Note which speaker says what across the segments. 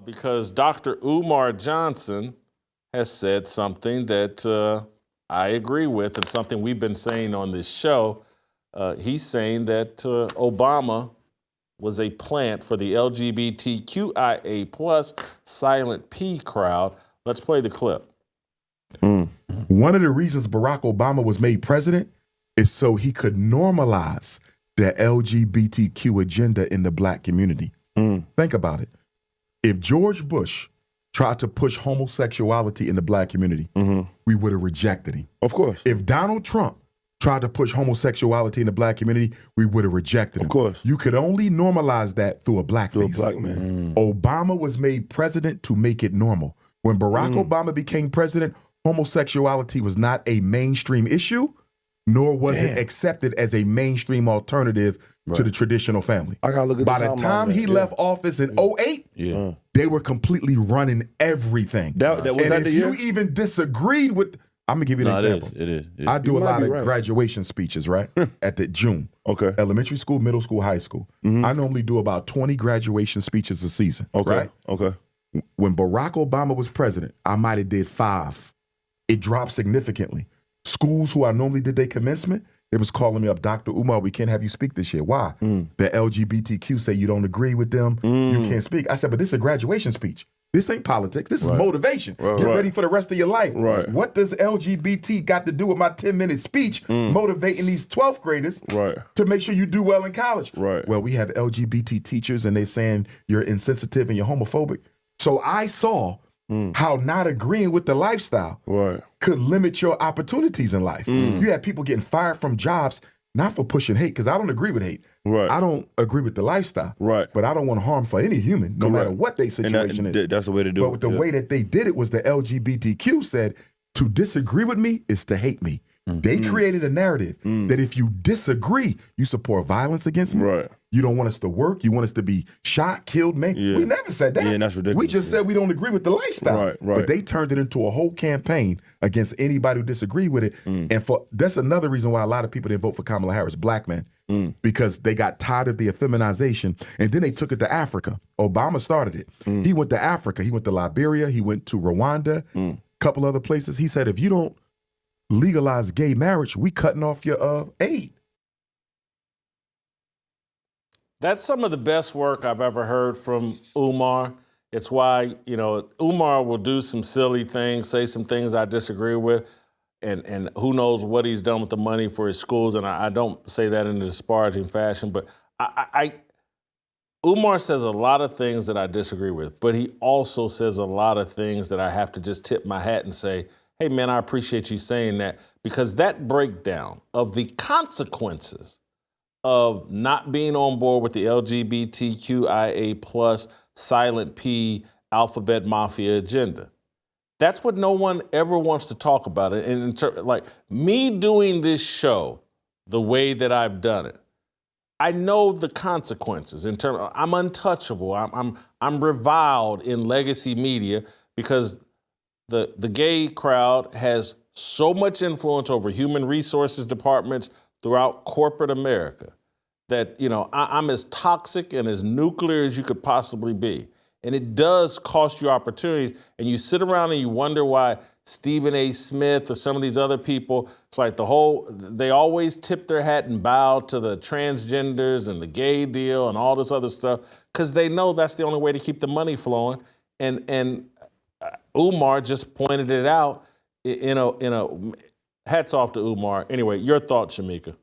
Speaker 1: because Dr. Umar Johnson has said something that I agree with and something we've been saying on this show. He's saying that Obama was a plant for the LGBTQIA plus silent P crowd. Let's play the clip.
Speaker 2: One of the reasons Barack Obama was made president is so he could normalize the LGBTQ agenda in the black community. Think about it. If George Bush tried to push homosexuality in the black community, we would have rejected him.
Speaker 3: Of course.
Speaker 2: If Donald Trump tried to push homosexuality in the black community, we would have rejected him.
Speaker 3: Of course.
Speaker 2: You could only normalize that through a blackface.
Speaker 3: Through a black man.
Speaker 2: Obama was made president to make it normal. When Barack Obama became president, homosexuality was not a mainstream issue, nor was it accepted as a mainstream alternative to the traditional family.
Speaker 3: I gotta look at
Speaker 2: By the time he left office in 2008, they were completely running everything.
Speaker 3: That was
Speaker 2: and
Speaker 3: that
Speaker 2: if
Speaker 3: the
Speaker 2: you
Speaker 3: year?
Speaker 2: even disagreed with, I'm gonna give you an example.
Speaker 3: It is.
Speaker 2: I do
Speaker 3: You
Speaker 2: a
Speaker 3: might
Speaker 2: lot
Speaker 3: be
Speaker 2: of
Speaker 3: right.
Speaker 2: graduation speeches, right? At the June.
Speaker 3: Okay.
Speaker 2: Elementary school, middle school, high school. I normally do about 20 graduation speeches a season.
Speaker 3: Okay.
Speaker 2: Right?
Speaker 3: Okay.
Speaker 2: When Barack Obama was president, I might have did 5. It dropped significantly. Schools who I normally did their commencement, they was calling me up, Dr. Umar, we can't have you speak this year. Why? The LGBTQ say you don't agree with them, you can't speak. I said, but this is a graduation speech. This ain't politics. This is motivation. Get ready for the rest of your life.
Speaker 3: Right.
Speaker 2: What does LGBT got to do with my 10-minute speech motivating these 12th graders to make sure you do well in college?
Speaker 3: Right.
Speaker 2: Well, we have LGBT teachers and they saying you're insensitive and you're homophobic. So I saw how not agreeing with the lifestyle could limit your opportunities in life. You had people getting fired from jobs, not for pushing hate, because I don't agree with hate. I don't agree with the lifestyle. But I don't want harm for any human, no matter what their situation is.
Speaker 3: That's the way to do it.
Speaker 2: But the way that they did it was the LGBTQ said, to disagree with me is to hate me. They created a narrative that if you disagree, you support violence against me. You don't want us to work. You want us to be shot, killed, man. We never said that.
Speaker 3: Yeah, that's ridiculous.
Speaker 2: We just said we don't agree with the lifestyle. But they turned it into a whole campaign against anybody who disagreed with it. And that's another reason why a lot of people didn't vote for Kamala Harris, black men, because they got tired of the effeminization. And then they took it to Africa. Obama started it. He went to Africa. He went to Liberia. He went to Rwanda, a couple other places. He said, if you don't legalize gay marriage, we cutting off your aid.
Speaker 1: That's some of the best work I've ever heard from Umar. It's why, Umar will do some silly things, say some things I disagree with, and who knows what he's done with the money for his schools, and I don't say that in a disparaging fashion, but Umar says a lot of things that I disagree with, but he also says a lot of things that I have to just tip my hat and say, hey, man, I appreciate you saying that, because that breakdown of the consequences of not being on board with the LGBTQIA plus silent P alphabet mafia agenda. That's what no one ever wants to talk about. And like me doing this show the way that I've done it, I know the consequences in terms of, I'm untouchable. I'm reviled in legacy media because the gay crowd has so much influence over human resources departments throughout corporate America that, I'm as toxic and as nuclear as you could possibly be. And it does cost you opportunities. And you sit around and you wonder why Stephen A. Smith or some of these other people, it's like they always tip their hat and bow to the transgenders and the gay deal and all this other stuff, because they know that's the only way to keep the money flowing. And Umar just pointed it out in a hats off to Umar. Anyway, your thoughts, Shemeka.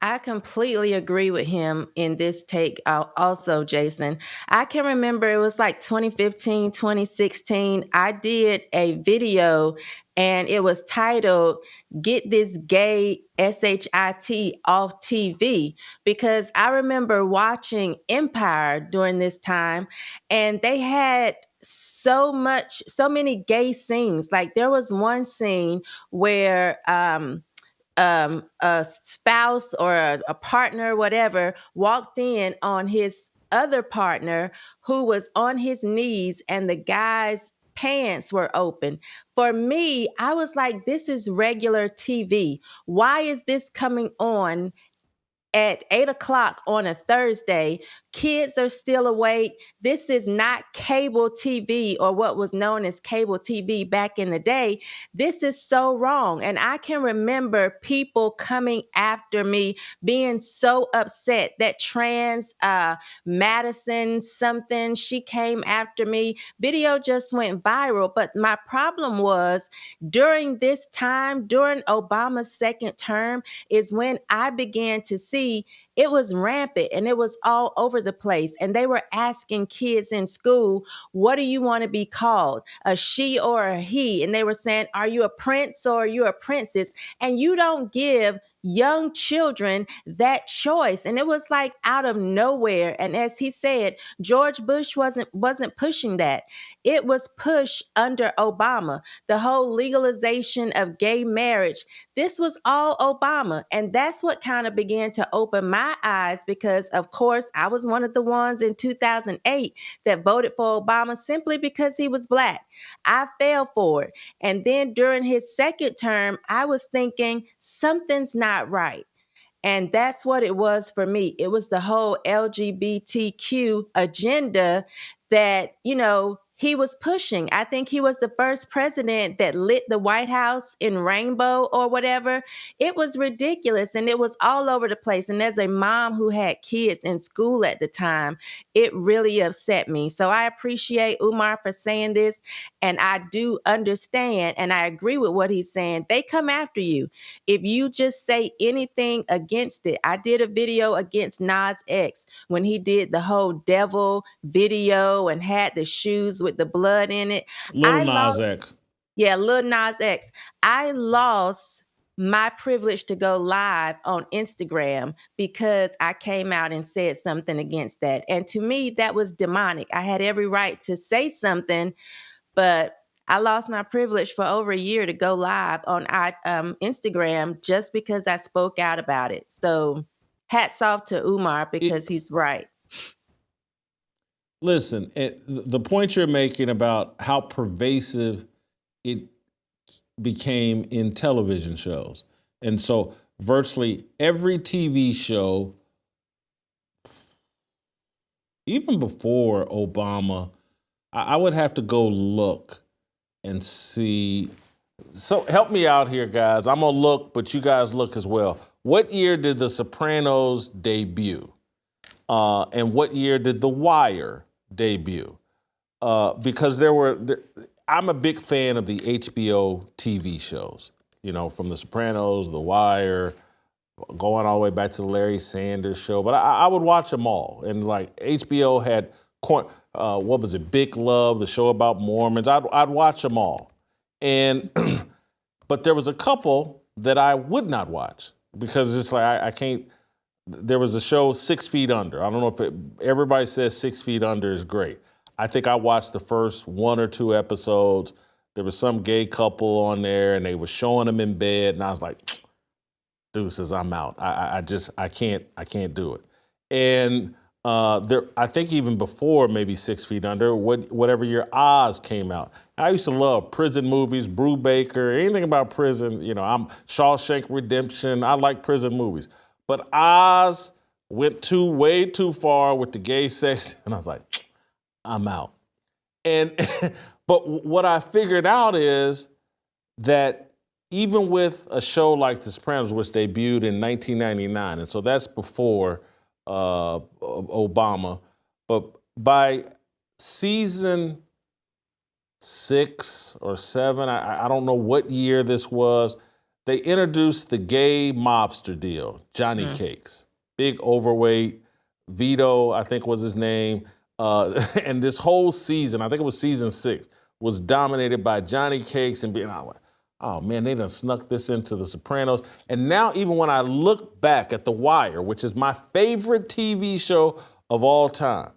Speaker 4: I completely agree with him in this take also, Jason. I can remember it was like 2015, 2016. I did a video and it was titled, Get This Gay SHIT Off TV, because I remember watching Empire during this time and they had so many gay scenes. Like there was one scene where a spouse or a partner, whatever, walked in on his other partner who was on his knees and the guy's pants were open. For me, I was like, this is regular TV. Why is this coming on at 8 o'clock on a Thursday Kids are still awake. This is not cable TV or what was known as cable TV back in the day. This is so wrong. And I can remember people coming after me, being so upset that trans Madison something, she came after me. Video just went viral. But my problem was during this time, during Obama's second term, is when I began to see it was rampant and it was all over the place. And they were asking kids in school, what do you want to be called? A she or a he? And they were saying, are you a prince or are you a princess? And you don't give young children that choice. And it was like out of nowhere. And as he said, George Bush wasn't pushing that. It was pushed under Obama. The whole legalization of gay marriage, this was all Obama. And that's what kind of began to open my eyes, because of course I was one of the ones in 2008 that voted for Obama simply because he was Black. I fell for it. And then during his second term, I was thinking something's not right. And that's what it was for me. It was the whole LGBTQ agenda that, he was pushing. I think he was the first president that lit the White House in rainbow or whatever. It was ridiculous and it was all over the place. And as a mom who had kids in school at the time, it really upset me. So I appreciate Umar for saying this. And I do understand and I agree with what he's saying. They come after you. If you just say anything against it. I did a video against Nas X when he did the whole devil video and had the shoes with the blood in it.
Speaker 1: Little Nas X.
Speaker 4: Yeah, Lil Nas X. I lost my privilege to go live on Instagram because I came out and said something against that. And to me, that was demonic. I had every right to say something, but I lost my privilege for over a year to go live on Instagram just because I spoke out about it. So hats off to Umar because he's right.
Speaker 1: Listen, the point you're making about how pervasive it became in television shows. And so virtually every TV show, even before Obama, I would have to go look and see. So help me out here, guys. I'm going to look, but you guys look as well. What year did The Sopranos debut? And what year did The Wire debut? Because I'm a big fan of the HBO TV shows, from The Sopranos, The Wire, going all the way back to the Larry Sanders Show. But I would watch them all. And like HBO had, what was it, Big Love, the show about Mormons. I'd watch them all. And but there was a couple that I would not watch because it's like I can't. There was a show 6 Feet Under. I don't know if everybody says 6 Feet Under is great. I think I watched the first 1 or 2 episodes. There was some gay couple on there, and they were showing them in bed, and I was like, deuces, I'm out. I can't do it. And I think even before maybe 6 Feet Under, whatever year Oz came out. I used to love prison movies, Brubaker, anything about prison. I'm Shawshank Redemption. I like prison movies. But Oz went way too far with the gay sex, and I was like, I'm out. And but what I figured out is that even with a show like The Sopranos, which debuted in 1999, and so that's before Obama, but by season 6 or 7, I don't know what year this was, they introduced the gay mobster deal, Johnny Cakes. Big overweight, Vito, I think was his name. And this whole season, I think it was season 6, was dominated by Johnny Cakes and being like, oh man, they done snuck this into The Sopranos. And now even when I look back at The Wire, which is my favorite TV show of all time,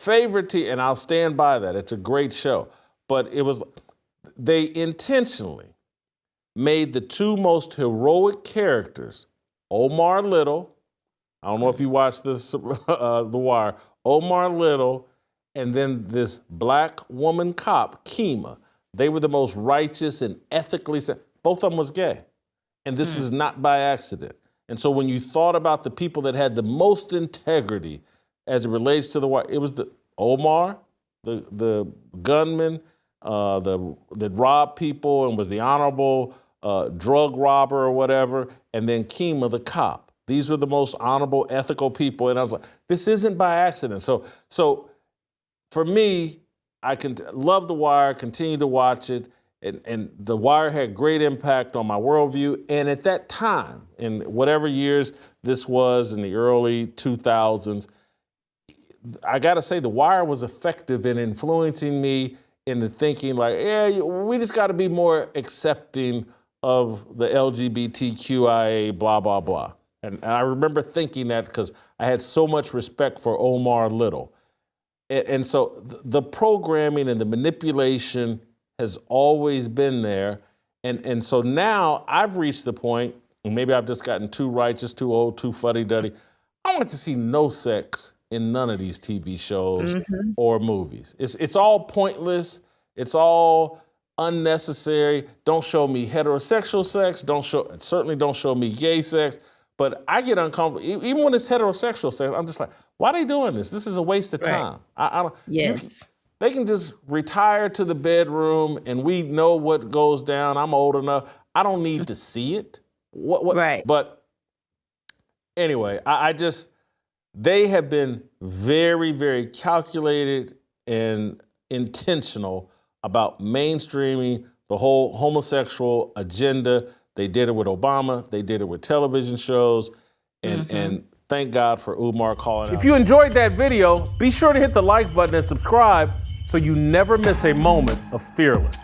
Speaker 1: and I'll stand by that, it's a great show. But they intentionally made the 2 most heroic characters, Omar Little, I don't know if you watched this, The Wire, Omar Little, and then this black woman cop, Kima. They were the most righteous and ethically, both of them was gay. And this is not by accident. And so when you thought about the people that had the most integrity, as it relates to the Wire. It was the Omar, the gunman that robbed people and was the honorable drug robber or whatever, and then Kima, the cop. These were the most honorable, ethical people. And I was like, this isn't by accident. So for me, I can love The Wire, continue to watch it, and The Wire had great impact on my worldview. And at that time, in whatever years this was, in the early 2000s, I got to say The Wire was effective in influencing me into thinking like, yeah, we just got to be more accepting of the LGBTQIA, blah, blah, blah. And I remember thinking that because I had so much respect for Omar Little. And so the programming and the manipulation has always been there. And so now I've reached the point, and maybe I've just gotten too righteous, too old, too fuddy-duddy. I want to see no sex in none of these TV shows or movies. It's all pointless. It's all unnecessary. Don't show me heterosexual sex. Certainly don't show me gay sex. But I get uncomfortable, even when it's heterosexual sex, I'm just like, why are they doing this? This is a waste of time.
Speaker 4: Yes.
Speaker 1: They can just retire to the bedroom and we know what goes down. I'm old enough. I don't need to see it.
Speaker 4: Right.
Speaker 1: But anyway, they have been very, very calculated and intentional about mainstreaming the whole homosexual agenda. They did it with Obama. They did it with television shows. And thank God for Umar calling out. If you enjoyed that video, be sure to hit the like button and subscribe so you never miss a moment of Fearless.